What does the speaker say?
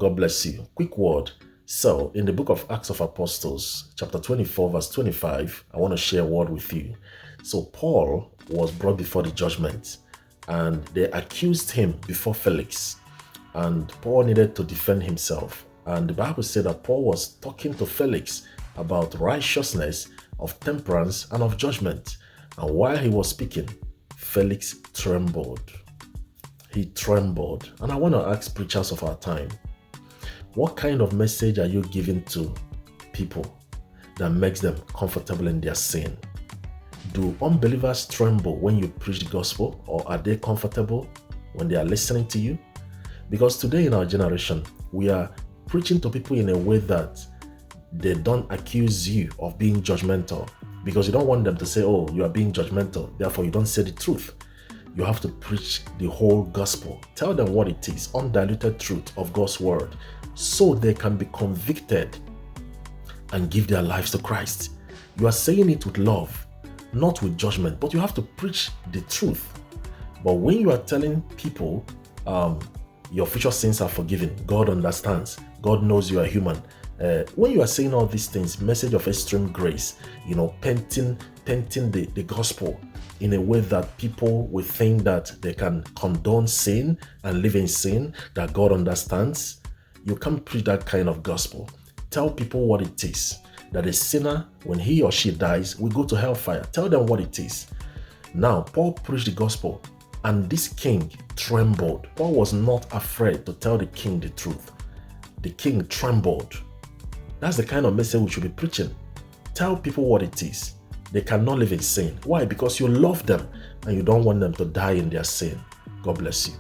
God bless you. Quick word. So, in the book of Acts of Apostles, chapter 24, verse 25, I want to share a word with you. So, Paul was brought before the judgment, and they accused him before Felix, and Paul needed to defend himself. And the Bible said that Paul was talking to Felix about righteousness, of temperance, and of judgment. And while he was speaking, Felix trembled. He trembled. And I want to ask preachers of our time, what kind of message are you giving to people that makes them comfortable in their sin? Do unbelievers tremble when you preach the gospel, or are they comfortable when they are listening to you? Because today in our generation, we are preaching to people in a way that they don't accuse you of being judgmental, because you don't want them to say, oh, you are being judgmental, therefore you don't say the truth. You have to preach the whole gospel. Tell them what it is, undiluted truth of God's word, so they can be convicted and give their lives to Christ. You are saying it with love, not with judgment, but you have to preach the truth. But when you are telling people your future sins are forgiven, God understands, God knows you are human. When you are saying all these things, message of extreme grace, painting the gospel in a way that people will think that they can condone sin and live in sin, that God understands, you can't preach that kind of gospel. Tell people what it is, that a sinner, when he or she dies, will go to hellfire. Tell them what it is. Now, Paul preached the gospel, and this king trembled. Paul was not afraid to tell the king the truth. The king trembled. That's the kind of message we should be preaching. Tell people what it is. They cannot live in sin. Why? Because you love them and you don't want them to die in their sin. God bless you.